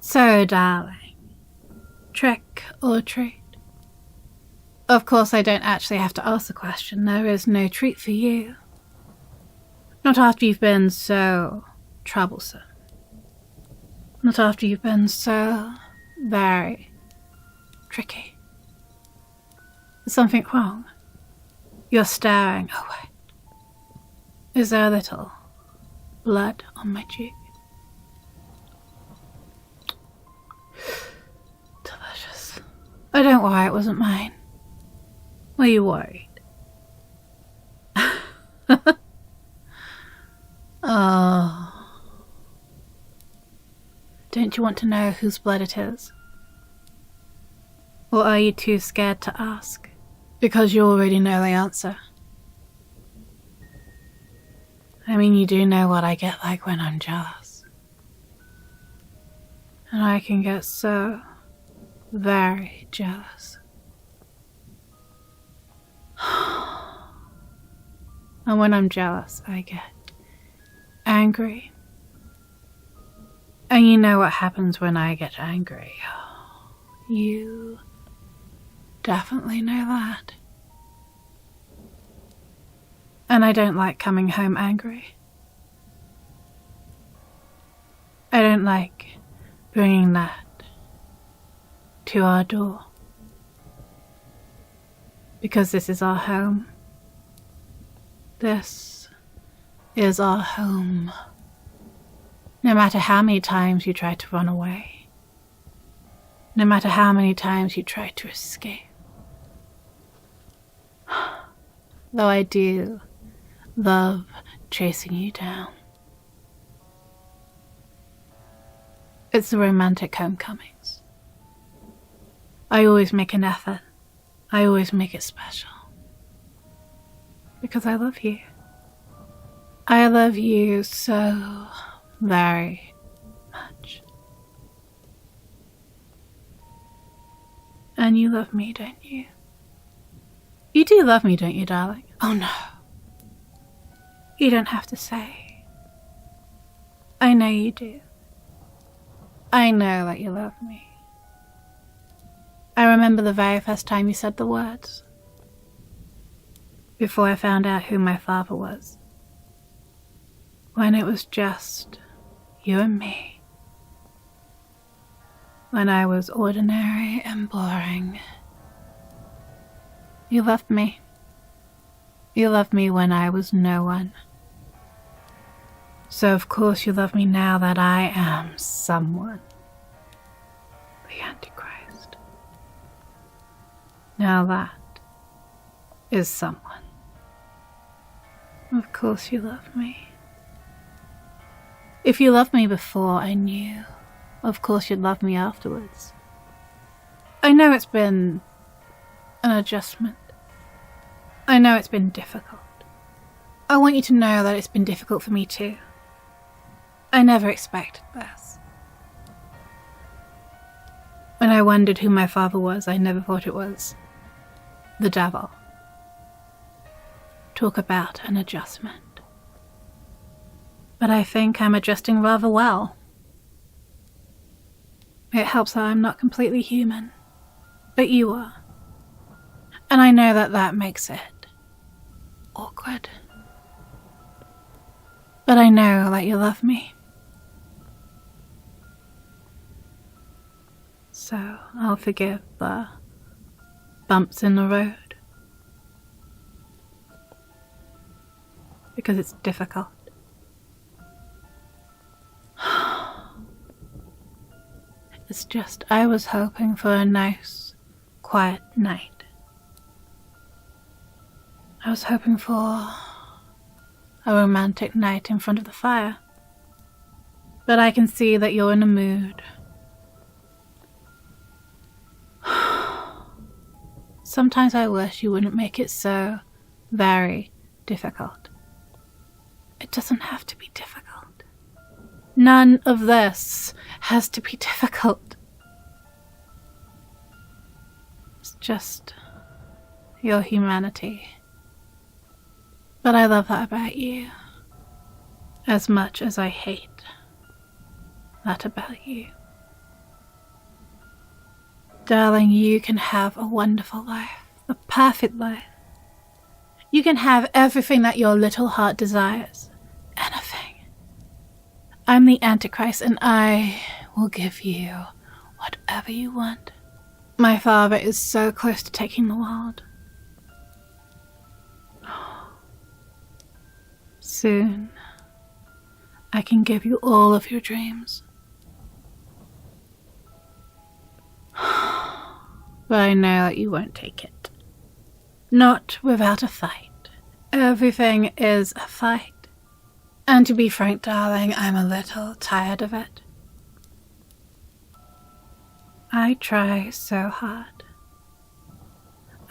So, darling, trick or treat? Of course, I don't actually have to ask the question. There is no treat for you. Not after you've been so troublesome. Not after you've been so very tricky. Is something wrong? You're staring. Oh, wait. Is there a little blood on my cheek? Delicious. Oh, don't worry, it wasn't mine. Were you worried? Oh. Don't you want to know whose blood it is? Or are you too scared to ask? Because you already know the answer. I mean, you do know what I get like when I'm jealous. And I can get so very jealous. And when I'm jealous, I get angry. And you know what happens when I get angry. You definitely know that. And I don't like coming home angry. I don't like bringing that to our door. Because this is our home. This is our home. No matter how many times you try to run away. No matter how many times you try to escape. Though I do love chasing you down. It's the romantic homecomings. I always make an effort. I always make it special. Because I love you. I love you so very much. And you love me, don't you? You do love me, don't you, darling? Oh no. You don't have to say. I know you do. I know that you love me. I remember the very first time you said the words. Before I found out who my father was. When it was just you and me. When I was ordinary and boring. You loved me. You loved me when I was no one. So of course you love me now that I am someone. The Antichrist. Now that is someone. Of course you love me. If you loved me before I knew, of course you'd love me afterwards. I know it's been an adjustment. I know it's been difficult. I want you to know that it's been difficult for me too. I never expected this. When I wondered who my father was, I never thought it was the devil. Talk about an adjustment. But I think I'm adjusting rather well. It helps that I'm not completely human, but you are. And I know that that makes it awkward. But I know that you love me. So I'll forgive the bumps in the road. Because it's difficult. It's just, I was hoping for a nice, quiet night. I was hoping for a romantic night in front of the fire. But I can see that you're in a mood. Sometimes I wish you wouldn't make it so very difficult. It doesn't have to be difficult. None of this has to be difficult. It's just your humanity. But I love that about you as much as I hate that about you. Darling, you can have a wonderful life, a perfect life. You can have everything that your little heart desires. Anything. I'm the Antichrist, and I will give you whatever you want. My father is so close to taking the world. Soon, I can give you all of your dreams. But I know that you won't take it. Not without a fight. Everything is a fight. And to be frank, darling, I'm a little tired of it. I try so hard.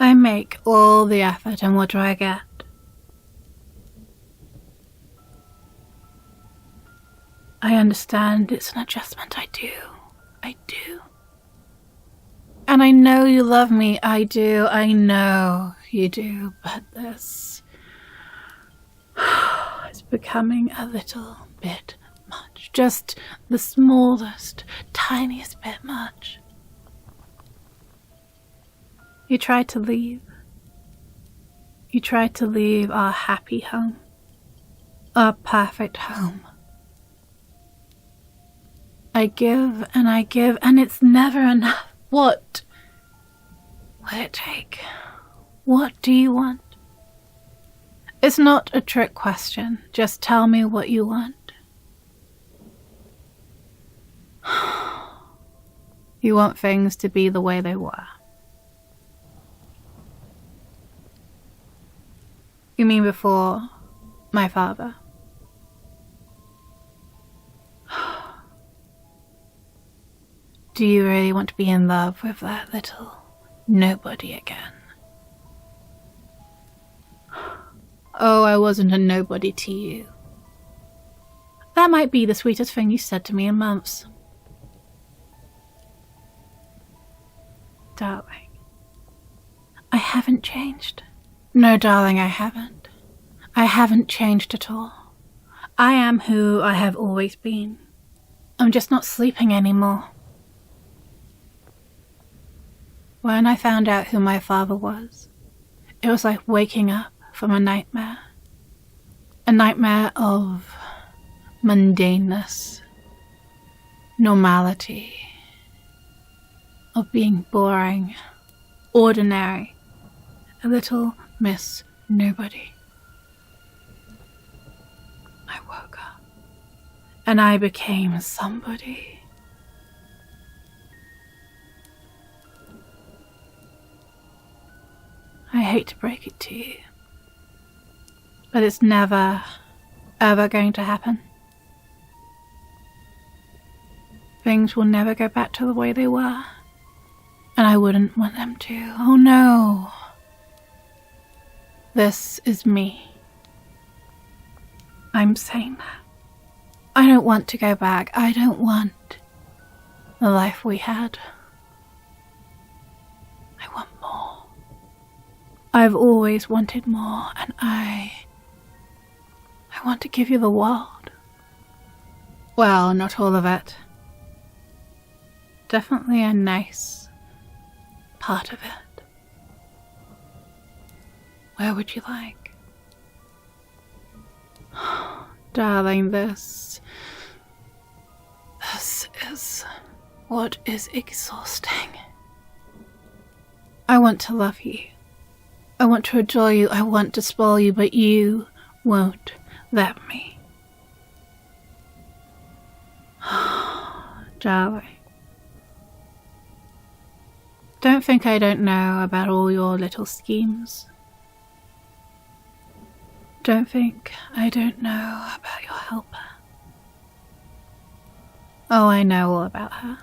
I make all the effort, and what do I get? I understand it's an adjustment. I do. And I know you love me. I do. I know you do. But this is becoming a little bit much. Just the smallest, tiniest bit much. You tried to leave. You tried to leave our happy home. Our perfect home. I give, and it's never enough. What will it take? What do you want? It's not a trick question. Just tell me what you want. You want things to be the way they were. You mean before my father? Do you really want to be in love with that little nobody again? Oh, I wasn't a nobody to you. That might be the sweetest thing you said to me in months. Darling, I haven't changed. No, darling, I haven't. I haven't changed at all. I am who I have always been. I'm just not sleeping anymore. When I found out who my father was, it was like waking up from a nightmare. A nightmare of mundaneness, normality, of being boring, ordinary, a little Miss Nobody. I woke up, and I became somebody. I hate to break it to you, but it's never, ever going to happen. Things will never go back to the way they were, and I wouldn't want them to. Oh no. This is me. I'm saying that. I don't want to go back. I don't want the life we had. I want more. I've always wanted more, and I want to give you the world. Well, not all of it. Definitely a nice part of it. Where would you like? Darling, this is what is exhausting. I want to love you. I want to adore you. I want to spoil you, but you won't let me. Darling. Don't think I don't know about all your little schemes. Don't think I don't know about your helper. Oh, I know all about her.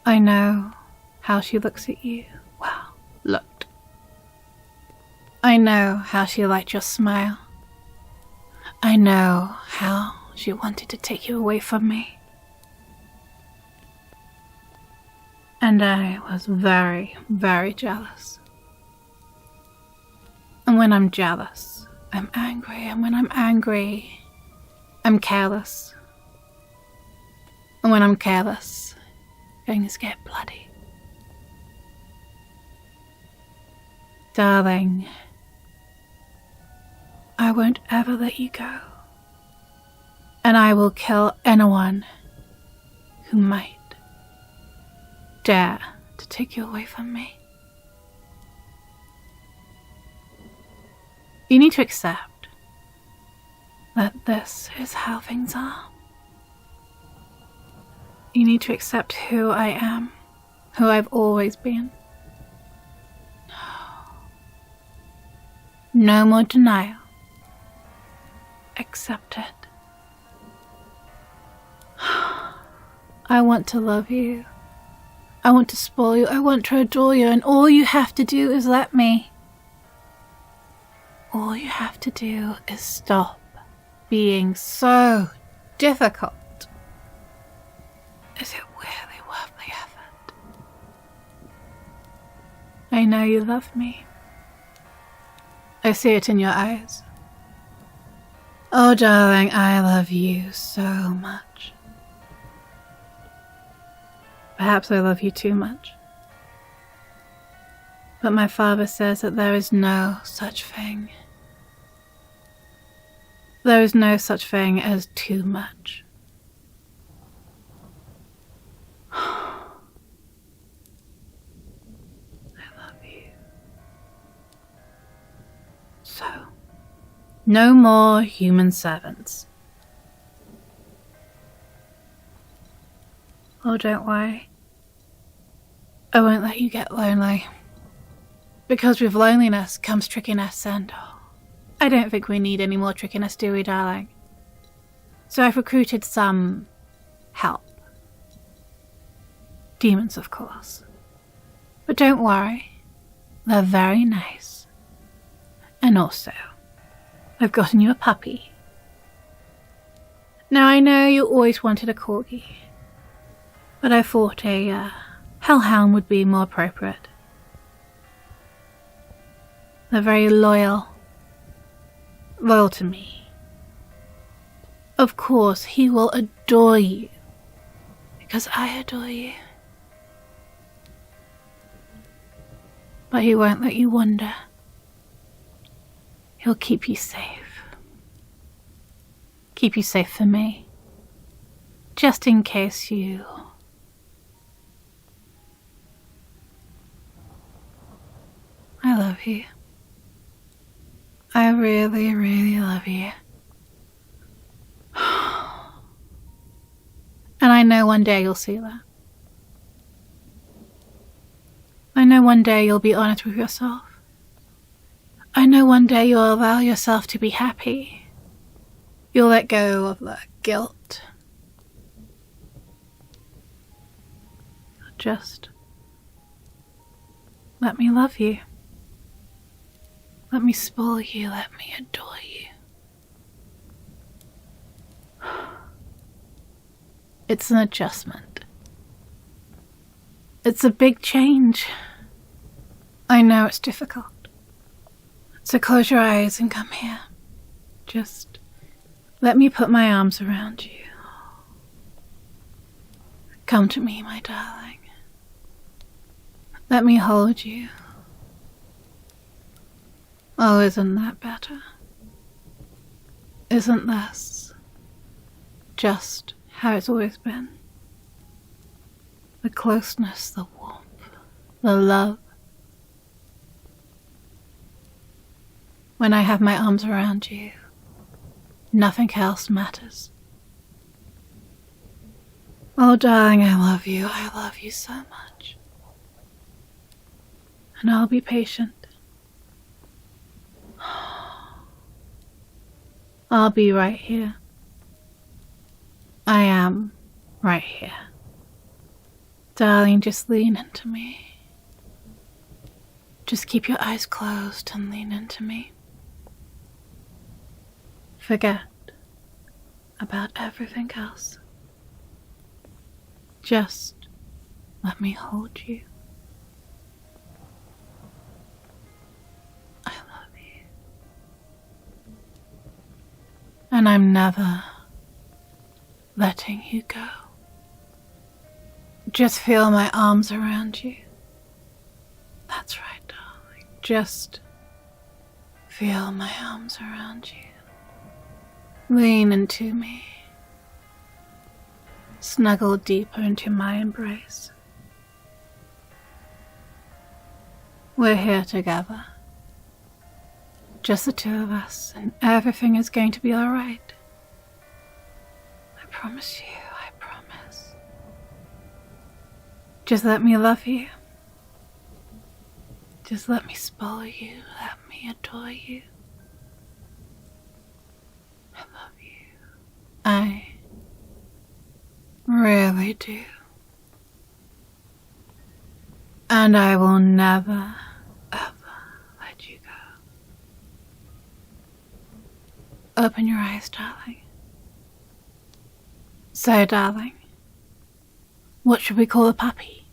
I know how she looks at you. Well, looked. I know how she liked your smile. I know how she wanted to take you away from me. And I was very, very jealous. And when I'm jealous, I'm angry. And when I'm angry, I'm careless. And when I'm careless, things get bloody. Darling, I won't ever let you go, and I will kill anyone who might dare to take you away from me. You need to accept that this is how things are. You need to accept who I am, who I've always been. No more denial. Accept it. I want to love you. I want to spoil you. I want to adore you. And all you have to do is let me. All you have to do is stop being so difficult. Is it really worth the effort? I know you love me. I see it in your eyes. Oh, darling, I love you so much. Perhaps I love you too much. But my father says that there is no such thing. There is no such thing as too much. I love you. So, no more human servants. Oh, don't worry. I won't let you get lonely. Because with loneliness comes trickiness, and I don't think we need any more trickiness, do we, darling? So I've recruited some help. Demons, of course. But don't worry. They're very nice. And also, I've gotten you a puppy. Now, I know you always wanted a corgi, but I thought a hellhound would be more appropriate. They're very loyal to me. Of course, he will adore you, because I adore you. But he won't let you wander. He'll keep you safe. Keep you safe for me. Just in case you... I love you. I really, really love you. And I know one day you'll see that. I know one day you'll be honest with yourself. I know one day you'll allow yourself to be happy. You'll let go of the guilt. Just let me love you. Let me spoil you. Let me adore you. It's an adjustment. It's a big change. I know it's difficult. So close your eyes and come here. Just let me put my arms around you. Come to me, my darling. Let me hold you. Oh, isn't that better? Isn't this just how it's always been? The closeness, the warmth, the love. When I have my arms around you, nothing else matters. Oh, darling, I love you. I love you so much. And I'll be patient. I'll be right here. I am right here. Darling, just lean into me. Just keep your eyes closed and lean into me. Forget about everything else. Just let me hold you. I love you. And I'm never letting you go. Just feel my arms around you. That's right, darling. Just feel my arms around you. Lean into me. Snuggle deeper into my embrace. We're here together. Just the two of us, and everything is going to be alright. I promise you, I promise. Just let me love you. Just let me spoil you, let me adore you. I love you. I really do. And I will never, ever let you go. Open your eyes, darling. So, darling, what should we call the puppy?